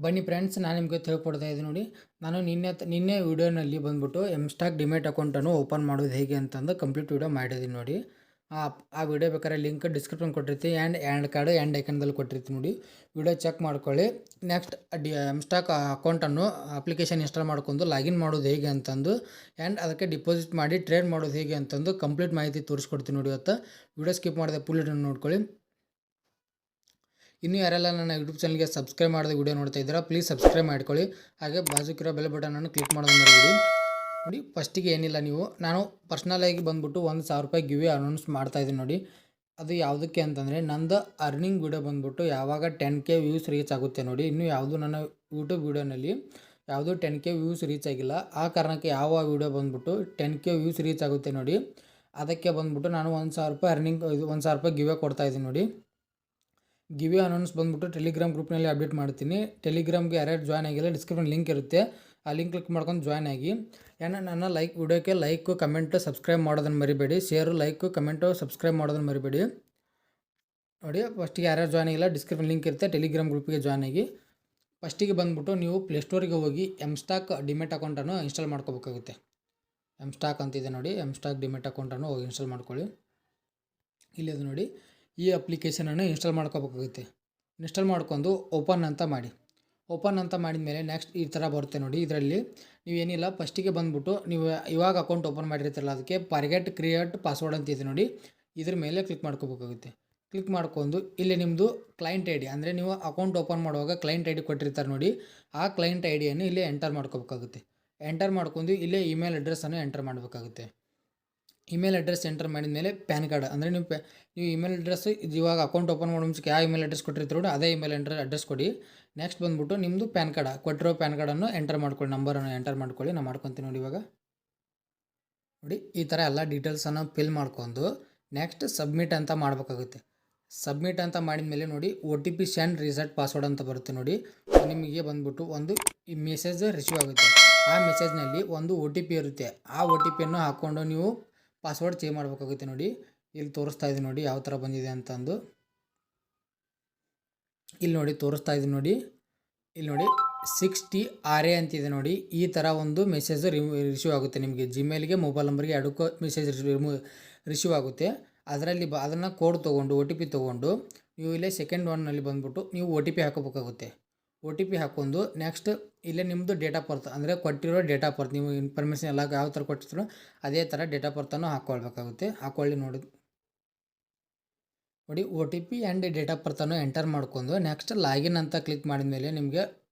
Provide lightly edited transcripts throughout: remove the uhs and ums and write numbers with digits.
ಬನ್ನಿ ಫ್ರೆಂಡ್ಸ್, ನಾನು ನಿಮಗೆ ತಿಳ್ಕೊಡ್ತಾ ಇದ್ದೀನಿ ನೋಡಿ. ನಾನು ನಿನ್ನೆ ವೀಡಿಯೋನಲ್ಲಿ ಬಂದ್ಬಿಟ್ಟು ಎಮ್ಸ್ಟಾಕ್ ಡಿಮೆಟ್ ಅಕೌಂಟನ್ನು ಓಪನ್ ಮಾಡೋದು ಹೇಗೆ ಅಂತಂದು ಕಂಪ್ಲೀಟ್ ವೀಡಿಯೋ ಮಾಡಿದ್ದೀನಿ ನೋಡಿ. ಆ ವಿಡಿಯೋ ಬೇಕಾದ್ರೆ ಲಿಂಕ್ ಡಿಸ್ಕ್ರಿಪ್ಷನ್ ಕೊಟ್ಟಿರ್ತೀನಿ ಆ್ಯಂಡ್ ಕಾರ್ಡು ಆ್ಯಂಡ್ ಐಕನ್ದಲ್ಲಿ ಕೊಟ್ಟಿರ್ತೀನಿ ನೋಡಿ. ವಿಡಿಯೋ ಚೆಕ್ ಮಾಡ್ಕೊಳ್ಳಿ. ನೆಕ್ಸ್ಟ್ ಎಮ್ಸ್ಟಾಕ್ ಅಕೌಂಟನ್ನು ಅಪ್ಲಿಕೇಶನ್ ಇನ್ಸ್ಟಾಲ್ ಮಾಡ್ಕೊಂಡು ಲಾಗಿನ್ ಮಾಡೋದು ಹೇಗೆ ಅಂತಂದು ಆ್ಯಂಡ್ ಅದಕ್ಕೆ ಡಿಪಾಸಿಟ್ ಮಾಡಿ ಟ್ರೇಡ್ ಮಾಡೋದು ಹೇಗೆ ಅಂತಂದು ಕಂಪ್ಲೀಟ್ ಮಾಹಿತಿ ತೋರಿಸ್ಕೊಡ್ತೀನಿ ನೋಡಿ. ಇವತ್ತು ವಿಡಿಯೋ ಸ್ಕಿಪ್ ಮಾಡಿದೆ ಫುಲ್ ವಿಡಿಯೋ ನೋಡ್ಕೊಳ್ಳಿ. ಇನ್ನೂ ಯಾರೆಲ್ಲ ನನ್ನ ಯೂಟ್ಯೂಬ್ ಚಾನಲ್ಗೆ ಸಬ್ಸ್ಕ್ರೈಬ್ ಮಾಡಿದ ವಿಡಿಯೋ ನೋಡ್ತಾ ಇದ್ದೀರಾ, ಪ್ಲೀಸ್ ಸಬ್ಸ್ಕ್ರೈಬ್ ಮಾಡ್ಕೊಳ್ಳಿ. ಹಾಗೆ ಬಾಜುಕಿರೋ ಬೆಲ್ ಬಟನನ್ನು ಕ್ಲಿಕ್ ಮಾಡೋದು ಮರಿಬೇಡಿ ನೋಡಿ. ಫಸ್ಟಿಗೆ ಏನಿಲ್ಲ, ನಾನು ಪರ್ಸ್ನಲಾಗಿ ಬಂದುಬಿಟ್ಟು ₹1,000 ಗಿವೆ ಅನೌನ್ಸ್ ಮಾಡ್ತಾಯಿದ್ದೀನಿ ನೋಡಿ. ಅದು ಯಾವುದಕ್ಕೆ ಅಂತಂದರೆ, ನಂದು ಅರ್ನಿಂಗ್ ವಿಡಿಯೋ ಬಂದುಬಿಟ್ಟು ಯಾವಾಗ 10K ವ್ಯೂಸ್ ರೀಚ್ ಆಗುತ್ತೆ ನೋಡಿ. ಇನ್ನೂ ಯಾವುದು ನನ್ನ ಯೂಟ್ಯೂಬ್ ವೀಡಿಯೋನಲ್ಲಿ ಯಾವುದೂ 10K ವ್ಯೂಸ್ ರೀಚ್ ಆಗಿಲ್ಲ. ಆ ಕಾರಣಕ್ಕೆ ಯಾವ ವೀಡಿಯೋ ಬಂದುಬಿಟ್ಟು 10K ವ್ಯೂಸ್ ರೀಚ್ ಆಗುತ್ತೆ ನೋಡಿ, ಅದಕ್ಕೆ ಬಂದುಬಿಟ್ಟು ನಾನು ₹1,000 ಅರ್ನಿಂಗ್ ₹1,000 ಗಿವೆ ಕೊಡ್ತಾಯಿದ್ದೀನಿ ನೋಡಿ. ಗಿವೆ ಅನೌನ್ಸ್ ಬಂದುಬಿಟ್ಟು ಟೆಲಿಗ್ರಾಮ್ ಗ್ರೂಪ್ನಲ್ಲಿ ಅಪ್ಡೇಟ್ ಮಾಡ್ತೀನಿ. ಟೆಲಿಗ್ರಾಮ್ಗೆ ಯಾರ್ಯಾರು ಜಾಯ್ನ್ ಆಗಿಲ್ಲ, ಡಿಸ್ಕ್ರಿಪ್ಷನ್ ಲಿಂಕ್ ಇರುತ್ತೆ, ಆ ಲಿಂಕ್ ಕ್ಲಿಕ್ ಮಾಡ್ಕೊಂಡು ಜಾಯ್ನ್ ಆಗಿ. ನನ್ನ ವಿಡಿಯೋಕ್ಕೆ ಲೈಕು ಕಮೆಂಟು ಸಬ್ಸ್ಕ್ರೈಬ್ ಮಾಡೋದನ್ನು ಮರಿಬೇಡಿ. ಶೇರು ಲೈಕು ಕಮೆಂಟು ಸಬ್ಸ್ಕ್ರೈಬ್ ಮಾಡೋದನ್ನು ಮರಿಬೇಡಿ ನೋಡಿ. ಫಸ್ಟಿಗೆ ಯಾರ್ಯಾರು ಜಾಯ್ನ್ ಆಗಿಲ್ಲ, ಡಿಸ್ಕ್ರಿಪ್ಷನ್ ಲಿಂಕ್ ಇರುತ್ತೆ, ಟೆಲಿಗ್ರಾಮ್ ಗ್ರೂಪಿಗೆ ಜಾಯ್ನ್ ಆಗಿ. ಫಸ್ಟಿಗೆ ಬಂದುಬಿಟ್ಟು ನೀವು ಪ್ಲೇಸ್ಟೋರಿಗೆ ಹೋಗಿ ಎಮ್ಸ್ಟಾಕ್ ಡಿಮೆಟ್ ಅಕೌಂಟನ್ನು ಇನ್ಸ್ಟಾಲ್ ಮಾಡ್ಕೋಬೇಕಾಗುತ್ತೆ. ಎಮ್ಸ್ಟಾಕ್ ಅಂತಿದೆ ನೋಡಿ, ಎಮ್ಸ್ಟಾಕ್ ಡಿಮೆಟ್ ಅಕೌಂಟನ್ನು ಹೋಗಿ ಇನ್ಸ್ಟಾಲ್ ಮಾಡ್ಕೊಳ್ಳಿ. ಇಲ್ಲಿದೆ ನೋಡಿ, ಈ ಅಪ್ಲಿಕೇಶನನ್ನು ಇನ್ಸ್ಟಾಲ್ ಮಾಡ್ಕೋಬೇಕಾಗುತ್ತೆ. ಇನ್ಸ್ಟಾಲ್ ಮಾಡ್ಕೊಂಡು ಓಪನ್ ಅಂತ ಮಾಡಿ. ಓಪನ್ ಅಂತ ಮಾಡಿದ ಮೇಲೆ ನೆಕ್ಸ್ಟ್ ಈ ಥರ ಬರುತ್ತೆ ನೋಡಿ. ಇದರಲ್ಲಿ ನೀವೇನಿಲ್ಲ, ಫಸ್ಟಿಗೆ ಬಂದುಬಿಟ್ಟು ನೀವು ಇವಾಗ ಅಕೌಂಟ್ ಓಪನ್ ಮಾಡಿರ್ತೀರಲ್ಲ, ಅದಕ್ಕೆ ಫರ್ಗೆಟ್ ಕ್ರಿಯೇಟ್ ಪಾಸ್ವರ್ಡ್ ಅಂತ ಇದೆ ನೋಡಿ, ಇದ್ರ ಮೇಲೆ ಕ್ಲಿಕ್ ಮಾಡ್ಕೋಬೇಕಾಗುತ್ತೆ. ಕ್ಲಿಕ್ ಮಾಡ್ಕೊಂಡು ಇಲ್ಲಿ ನಿಮ್ಮದು ಕ್ಲೈಂಟ್ ಐ ಡಿ, ಅಂದರೆ ನೀವು ಅಕೌಂಟ್ ಓಪನ್ ಮಾಡುವಾಗ ಕ್ಲೈಂಟ್ ಐ ಡಿ ಕೊಟ್ಟಿರ್ತಾರೆ ನೋಡಿ, ಆ ಕ್ಲೈಂಟ್ ಐ ಡಿಯನ್ನು ಇಲ್ಲೇ ಎಂಟರ್ ಮಾಡ್ಕೋಬೇಕಾಗುತ್ತೆ. ಎಂಟರ್ ಮಾಡ್ಕೊಂಡು ಇಲ್ಲೇ ಇಮೇಲ್ ಅಡ್ರೆಸ್ಸನ್ನು ಎಂಟರ್ ಮಾಡಬೇಕಾಗುತ್ತೆ. ಇಮೇಲ್ ಅಡ್ರೆಸ್ ಎಂಟರ್ ಮಾಡಿದ ಮೇಲೆ ಪ್ಯಾನ್ ಕಾರ್ಡ್, ಅಂದರೆ ನೀವು ಇಮೇಲ್ ಅಡ್ರೆಸ್ ಇವಾಗ ಅಕೌಂಟ್ ಓಪನ್ ಮಾಡೋ ಮುಂಚೆ ಯಾವ ಇಮೇಲ್ ಅಡ್ರೆಸ್ ಕೊಟ್ಟಿರ್ತೀರೋ ನೋಡಿ, ಅದೇ ಇಮೇಲ್ ಅಡ್ರೆಸ್ ಕೊಡಿ. ನೆಕ್ಸ್ಟ್ ಬಂದುಬಿಟ್ಟು ನಿಮ್ಮದು ಪ್ಯಾನ್ ಕಾರ್ಡ್ ಕೊಟ್ಟಿರೋ ಪ್ಯಾನ್ ಕಾರ್ಡನ್ನು ಎಂಟರ್ ಮಾಡ್ಕೊಳ್ಳಿ, ನಂಬರನ್ನು ಎಂಟರ್ ಮಾಡ್ಕೊಳ್ಳಿ. ನಾನು ಮಾಡ್ಕೊತೀನಿ ನೋಡಿ. ಇವಾಗ ನೋಡಿ, ಈ ಥರ ಎಲ್ಲ ಡೀಟೇಲ್ಸನ್ನು ಫಿಲ್ ಮಾಡ್ಕೊಂಡು ನೆಕ್ಸ್ಟ್ ಸಬ್ಮಿಟ್ ಅಂತ ಮಾಡಬೇಕಾಗುತ್ತೆ. ಸಬ್ಮಿಟ್ ಅಂತ ಮಾಡಿದ ಮೇಲೆ ನೋಡಿ, OTP ಸೆಂಡ್ ರೀಸೆಟ್ ಪಾಸ್ವರ್ಡ್ ಅಂತ ಬರುತ್ತೆ ನೋಡಿ. ನಿಮಗೆ ಬಂದುಬಿಟ್ಟು ಒಂದು ಈ ಮೆಸೇಜ್ ರಿಸೀವ್ ಆಗುತ್ತೆ. ಆ ಮೆಸೇಜ್ನಲ್ಲಿ ಒಂದು OTP ಇರುತ್ತೆ. ಆ OTPಯನ್ನು ಹಾಕ್ಕೊಂಡು ನೀವು ಪಾಸ್ವರ್ಡ್ ಚೇಂಜ್ ಮಾಡಬೇಕಾಗುತ್ತೆ ನೋಡಿ. ಇಲ್ಲಿ ತೋರಿಸ್ತಾ ಇದ್ದೀನಿ ನೋಡಿ ಯಾವ ಥರ ಬಂದಿದೆ ಅಂತಂದು. ಇಲ್ಲಿ ನೋಡಿ ತೋರಿಸ್ತಾ ಇದ್ದೀನಿ ನೋಡಿ. ಇಲ್ಲಿ ನೋಡಿ 60 RA ಅಂತಿದೆ ನೋಡಿ. ಈ ಥರ ಒಂದು ಮೆಸೇಜ್ ರಿಸೀವ್ ಆಗುತ್ತೆ ನಿಮಗೆ. ಜಿಮೇಲ್ಗೆ ಮೊಬೈಲ್ ನಂಬರ್ಗೆ ಎರಡಕ್ಕೂ ಮೆಸೇಜ್ ರಿಸೀವ್ ಆಗುತ್ತೆ. ಅದರಲ್ಲಿ ಅದನ್ನು ಕೋಡ್ ತೊಗೊಂಡು OTP ತೊಗೊಂಡು ನೀವು ಇಲ್ಲೇ ಸೆಕೆಂಡ್ ಒನ್ನಲ್ಲಿ ಬಂದುಬಿಟ್ಟು ನೀವು OTP ಹಾಕೋಬೇಕಾಗುತ್ತೆ. OTP ಹಾಕ್ಕೊಂಡು ನೆಕ್ಸ್ಟ್ ಇಲ್ಲೇ ನಿಮ್ಮದು ಡೇಟ್ ಆಫ್ ಬರ್ತ್, ಅಂದರೆ ಕೊಟ್ಟಿರೋ ಡೇಟ್ ಆಫ್ ಬರ್ತ್, ನೀವು ಇನ್ಫಾರ್ಮೇಷನ್ ಎಲ್ಲ ಯಾವ ಥರ ಕೊಟ್ಟಿರ್ತೀರೋ ಅದೇ ಥರ ಡೇಟ್ ಆಫ್ ಬರ್ತನ್ನು ಹಾಕ್ಕೊಳ್ಬೇಕಾಗುತ್ತೆ. ಹಾಕ್ಕೊಳ್ಳಿ ನೋಡಿ. OTP ಆ್ಯಂಡ್ ಡೇಟ್ ಆಫ್ ಬರ್ತನ್ನು ಎಂಟರ್ ಮಾಡ್ಕೊಂಡು ನೆಕ್ಸ್ಟ್ ಲಾಗಿನ್ ಅಂತ ಕ್ಲಿಕ್ ಮಾಡಿದ ಮೇಲೆ ನಿಮಗೆ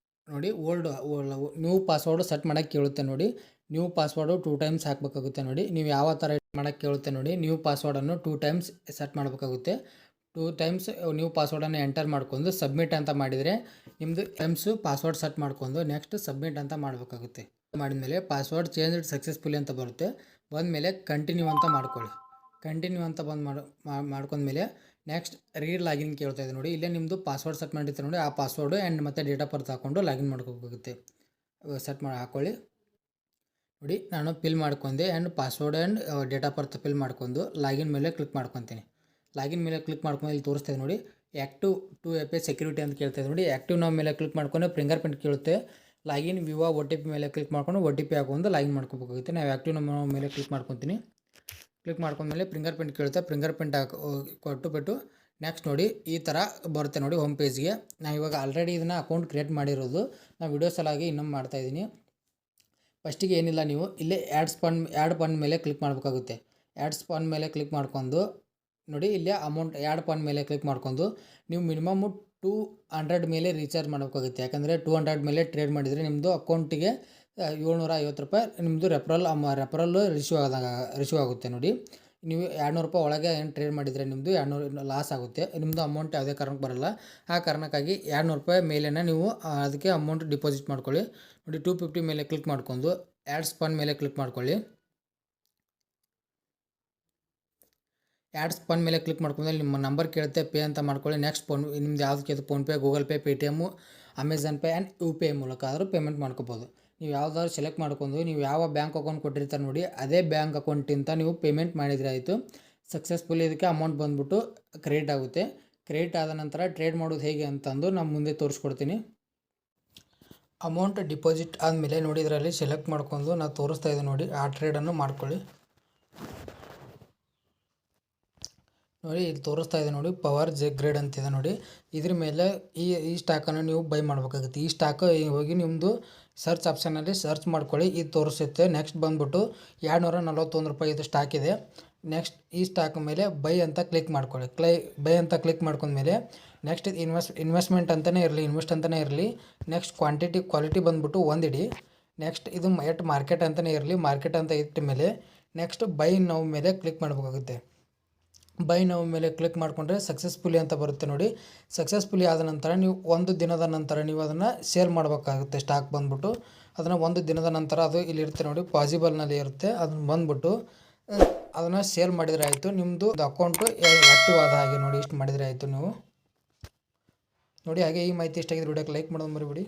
ನೋಡಿ ನ್ಯೂ ಪಾಸ್ವರ್ಡು ಸೆಟ್ ಮಾಡೋಕ್ಕೆ ಕೇಳುತ್ತೆ ನೋಡಿ. ನ್ಯೂ ಪಾಸ್ವರ್ಡು 2 ಟೈಮ್ಸ್ ಹಾಕಬೇಕಾಗುತ್ತೆ ನೋಡಿ. ನೀವು ಯಾವ ಥರ ಮಾಡೋಕ್ಕೆ ಕೇಳುತ್ತೆ ನೋಡಿ. ನ್ಯೂ ಪಾಸ್ವರ್ಡನ್ನು 2 ಟೈಮ್ಸ್ ಸೆಟ್ ಮಾಡಬೇಕಾಗುತ್ತೆ. 2 ಟೈಮ್ಸ್ ನ್ಯೂ ಪಾಸ್ವರ್ಡನ್ನು ಎಂಟರ್ ಮಾಡ್ಕೊಂಡು ಸಬ್ಮಿಟ್ ಅಂತ ಮಾಡಿದರೆ ನಿಮ್ಮದು ಟೈಮ್ಸು ಪಾಸ್ವರ್ಡ್ ಸೆಟ್ ಮಾಡ್ಕೊಂಡು ನೆಕ್ಸ್ಟ್ ಸಬ್ಮಿಟ್ ಅಂತ ಮಾಡಬೇಕಾಗುತ್ತೆ. ಮಾಡಿದ್ಮೇಲೆ ಪಾಸ್ವರ್ಡ್ ಚೇಂಜ್ ಸಕ್ಸಸ್ಫುಲಿ ಅಂತ ಬರುತ್ತೆ. ಬಂದಮೇಲೆ ಕಂಟಿನ್ಯೂ ಅಂತ ಮಾಡ್ಕೊಳ್ಳಿ. ಕಂಟಿನ್ಯೂ ಅಂತ ಮಾಡ್ಕೊಂಡ್ಮೇಲೆ ನೆಕ್ಸ್ಟ್ ರೀಡ್ ಲಾಗಿನ್ ಕೇಳ್ತಾ ಇದೆ ನೋಡಿ. ಇಲ್ಲೇ ನಿಮ್ಮದು ಪಾಸ್ವರ್ಡ್ ಸೆಟ್ ಮಾಡಿರ್ತಾರೆ ನೋಡಿ, ಆ ಪಾಸ್ವರ್ಡು ಆ್ಯಂಡ್ ಮತ್ತು ಡೇಟ್ ಆಫ್ ಬರ್ತ್ ಹಾಕ್ಕೊಂಡು ಲಾಗಿನ್ ಮಾಡ್ಕೋಬೇಕಾಗುತ್ತೆ. ಸೆಟ್ ಮಾಡಿ ಹಾಕ್ಕೊಳ್ಳಿ ನೋಡಿ. ನಾನು ಫಿಲ್ ಮಾಡ್ಕೊಂಡೆ and password and date of birth fill ಮಾಡ್ಕೊಂಡು ಲಾಗಿನ್ ಮೇಲೆ ಕ್ಲಿಕ್ ಮಾಡ್ಕೊತೀನಿ. ಲಾಗಿನ್ ಮೇಲೆ ಕ್ಲಿಕ್ ಮಾಡ್ಕೊಂಡು ಇಲ್ಲಿ ತೋರಿಸ್ತಾ ಇದೆ ನೋಡಿ, ಆ್ಯಕ್ಟಿವ್ ಟು API ಸೆಕ್ಯೂರಿಟಿ ಅಂತ ಕೇಳ್ತಾ ಇದೆ ನೋಡಿ. ಆ್ಯಕ್ಟಿವ್ ನಾವು ಮೇಲೆ ಕ್ಲಿಕ್ ಮಾಡ್ಕೊಂಡು ಫಿಂಗರ್ ಪ್ರಿಂಟ್ ಕೇಳುತ್ತೆ. ಲಾಗಿನ್ ವಿವಾ OTP ಮೇಲೆ ಕ್ಲಿಕ್ ಮಾಡ್ಕೊಂಡು OTP ಹಾಕೊಂಡು ಲಾಗಿನ್ ಮಾಡ್ಕೋಬೇಕಾಗುತ್ತೆ. ನಾವು ಆ್ಯಕ್ಟಿವ್ ನಮ್ಮ ಮೇಲೆ ಕ್ಲಿಕ್ ಮಾಡ್ಕೊತೀನಿ. ಕ್ಲಿಕ್ ಮಾಡ್ಕೊಂಡ್ಮೇಲೆ ಫಿಂಗರ್ ಪ್ರಿಂಟ್ ಕೇಳುತ್ತೆ. ಫಿಂಗರ್ ಪ್ರಿಂಟ್ ಕೊಟ್ಟುಬಿಟ್ಟು ನೆಕ್ಸ್ಟ್ ನೋಡಿ ಈ ಥರ ಬರುತ್ತೆ ನೋಡಿ ಹೋಮ್ ಪೇಜ್ಗೆ. ನಾನು ಇವಾಗ ಆಲ್ರೆಡಿ ಇದನ್ನು ಅಕೌಂಟ್ ಕ್ರಿಯೇಟ್ ಮಾಡಿರೋದು, ನಾನು ವಿಡಿಯೋ ಸಲಾಗಿ ಇನ್ನೊಮ್ಮೆ ಮಾಡ್ತಾಯಿದ್ದೀನಿ. ಫಸ್ಟಿಗೆ ಏನಿಲ್ಲ, ನೀವು ಇಲ್ಲೇ ಆ್ಯಡ್ ಫಂಡ್ ಮೇಲೆ ಕ್ಲಿಕ್ ಮಾಡಬೇಕಾಗುತ್ತೆ. ಆ್ಯಡ್ಸ್ ಫಂಡ್ ಮೇಲೆ ಕ್ಲಿಕ್ ಮಾಡ್ಕೊಂಡು ನೋಡಿ, ಇಲ್ಲೇ ಅಮೌಂಟ್ ಆ್ಯಡ್ ಫಂಡ್ ಮೇಲೆ ಕ್ಲಿಕ್ ಮಾಡ್ಕೊಂಡು ನೀವು ಮಿನಿಮಮ್ 200 ಮೇಲೆ ರೀಚಾರ್ಜ್ ಮಾಡಬೇಕಾಗುತ್ತೆ. ಯಾಕಂದರೆ 200 ಮೇಲೆ ಟ್ರೇಡ್ ಮಾಡಿದರೆ ನಿಮ್ಮದು ಅಕೌಂಟಿಗೆ ₹750 ನಿಮ್ಮದು ರೆಫರಲ್ ರಿಸೀವ್ ಆಗುತ್ತೆ ನೋಡಿ. ನೀವು ₹200 ಒಳಗೆ ಏನು ಟ್ರೇಡ್ ಮಾಡಿದರೆ ನಿಮ್ಮದು 200 ಲಾಸ್ ಆಗುತ್ತೆ. ನಿಮ್ಮದು ಅಮೌಂಟ್ ಯಾವುದೇ ಕಾರಣಕ್ಕೆ ಬರೋಲ್ಲ. ಆ ಕಾರಣಕ್ಕಾಗಿ ₹200 ಮೇಲೇ ನೀವು ಅದಕ್ಕೆ ಅಮೌಂಟ್ ಡಿಪಾಸಿಟ್ ಮಾಡ್ಕೊಳ್ಳಿ ನೋಡಿ. 250 ಮೇಲೆ ಕ್ಲಿಕ್ ಮಾಡ್ಕೊಂಡು ಆ್ಯಡ್ಸ್ ಫಂಡ್ ಮೇಲೆ ಕ್ಲಿಕ್ ಮಾಡ್ಕೊಳ್ಳಿ. ಆ್ಯಡ್ಸ್ ಫಂಡ್ ಮೇಲೆ ಕ್ಲಿಕ್ ಮಾಡ್ಕೊಂಡ್ಮೇಲೆ ನಿಮ್ಮ ನಂಬರ್ ಕೇಳುತ್ತೆ, ಪೇ ಅಂತ ಮಾಡ್ಕೊಳ್ಳಿ. ನೆಕ್ಸ್ಟ್ ನಿಮ್ದು ಯಾವುದಕ್ಕೆ ಅದು PhonePe, Google Pay, Paytm, Amazon Pay and UPI ಮೂಲಕ ಆದರೂ ಪೇಮೆಂಟ್ ಮಾಡ್ಕೋಬೋದು. ನೀವು ಯಾವುದಾದ್ರು ಸೆಲೆಕ್ಟ್ ಮಾಡ್ಕೊಂಡು ನೀವು ಯಾವ ಬ್ಯಾಂಕ್ ಅಕೌಂಟ್ ಕೊಟ್ಟಿರ್ತಾರೆ ನೋಡಿ, ಅದೇ ಬ್ಯಾಂಕ್ ಅಕೌಂಟಿಂದ ನೀವು ಪೇಮೆಂಟ್ ಮಾಡಿದರೆ ಆಯಿತು. ಸಕ್ಸಸ್ಫುಲಿ ಇದಕ್ಕೆ ಅಮೌಂಟ್ ಬಂದುಬಿಟ್ಟು ಕ್ರೆಡಿಟ್ ಆಗುತ್ತೆ. ಕ್ರೆಡಿಟ್ ಆದ ನಂತರ ಟ್ರೇಡ್ ಮಾಡೋದು ಹೇಗೆ ಅಂತಂದು ನಾನು ಮುಂದೆ ತೋರಿಸ್ಕೊಡ್ತೀನಿ. ಅಮೌಂಟ್ ಡಿಪಾಸಿಟ್ ಆದಮೇಲೆ ನೋಡಿ ಇದರಲ್ಲಿ ಸೆಲೆಕ್ಟ್ ಮಾಡ್ಕೊಂಡು ನಾನು ತೋರಿಸ್ತಾ ಇದ್ದೀನಿ ನೋಡಿ ಆ ಟ್ರೇಡನ್ನು ಮಾಡ್ಕೊಳ್ಳಿ. ನೋಡಿ ಇಲ್ಲಿ ತೋರಿಸ್ತಾ ಇದೆ ನೋಡಿ ಪವರ್ ಜೆ ಗ್ರೇಡ್ ಅಂತಿದೆ ನೋಡಿ. ಇದ್ರ ಮೇಲೆ ಈ ಸ್ಟಾಕನ್ನು ನೀವು ಬೈ ಮಾಡಬೇಕಾಗುತ್ತೆ. ಈ ಸ್ಟಾಕ್ ಹೋಗಿ ನಿಮ್ಮದು ಸರ್ಚ್ ಆಪ್ಷನಲ್ಲಿ ಸರ್ಚ್ ಮಾಡ್ಕೊಳ್ಳಿ, ಇದು ತೋರಿಸುತ್ತೆ. ನೆಕ್ಸ್ಟ್ ಬಂದುಬಿಟ್ಟು $241 ಇದು ಸ್ಟಾಕ್ ಇದೆ. ನೆಕ್ಸ್ಟ್ ಈ ಸ್ಟಾಕ್ ಮೇಲೆ ಬೈ ಅಂತ ಕ್ಲಿಕ್ ಮಾಡ್ಕೊಳ್ಳಿ. ಬೈ ಅಂತ ಕ್ಲಿಕ್ ಮಾಡ್ಕೊಂಡ್ಮೇಲೆ ನೆಕ್ಸ್ಟ್ ಇನ್ವೆಸ್ಟ್ಮೆಂಟ್ ಅಂತಲೇ ಇರಲಿ, ಇನ್ವೆಸ್ಟ್ ಅಂತಲೇ ಇರಲಿ. ನೆಕ್ಸ್ಟ್ ಕ್ವಾಲಿಟಿ ಬಂದುಬಿಟ್ಟು ಒಂದಿಡಿ. ನೆಕ್ಸ್ಟ್ ಇದು ಮಾರ್ಕೆಟ್ ಅಂತಲೇ ಇರಲಿ, ಮಾರ್ಕೆಟ್ ಅಂತ ಇಟ್ಟ ಮೇಲೆ ನೆಕ್ಸ್ಟ್ ಬೈ ನೌ ಮೇಲೆ ಕ್ಲಿಕ್ ಮಾಡಬೇಕಾಗುತ್ತೆ. ಬೈ ನೌ ಮೇಲೆ ಕ್ಲಿಕ್ ಮಾಡಿಕೊಂಡ್ರೆ ಸಕ್ಸಸ್ಫುಲಿ ಅಂತ ಬರುತ್ತೆ ನೋಡಿ. ಸಕ್ಸಸ್ಫುಲಿ ಆದ ನಂತರ ನೀವು ಒಂದು ದಿನದ ನಂತರ ನೀವು ಅದನ್ನು ಸೇಲ್ ಮಾಡಬೇಕಾಗುತ್ತೆ. ಸ್ಟಾಕ್ ಬಂದುಬಿಟ್ಟು ಅದನ್ನು ಒಂದು ದಿನದ ನಂತರ ಅದು ಇಲ್ಲಿರುತ್ತೆ ನೋಡಿ, ಪಾಸಿಬಲ್ನಲ್ಲಿ ಇರುತ್ತೆ. ಅದನ್ನು ಬಂದುಬಿಟ್ಟು ಅದನ್ನು ಸೇಲ್ ಮಾಡಿದರೆ ಆಯಿತು, ನಿಮ್ಮದು ಅಕೌಂಟು ಆ್ಯಕ್ಟಿವ್ ಆದ ಹಾಗೆ ನೋಡಿ. ಇಷ್ಟು ಮಾಡಿದರೆ ಆಯಿತು ನೀವು ನೋಡಿ. ಹಾಗೆ ಈ ಮಾಹಿತಿ ಇಷ್ಟ ಆಗಿದ್ರೆ ವಿಡಿಯೋಕ್ಕೆ ಲೈಕ್ ಮಾಡೋದು ಮರಿಬೇಡಿ.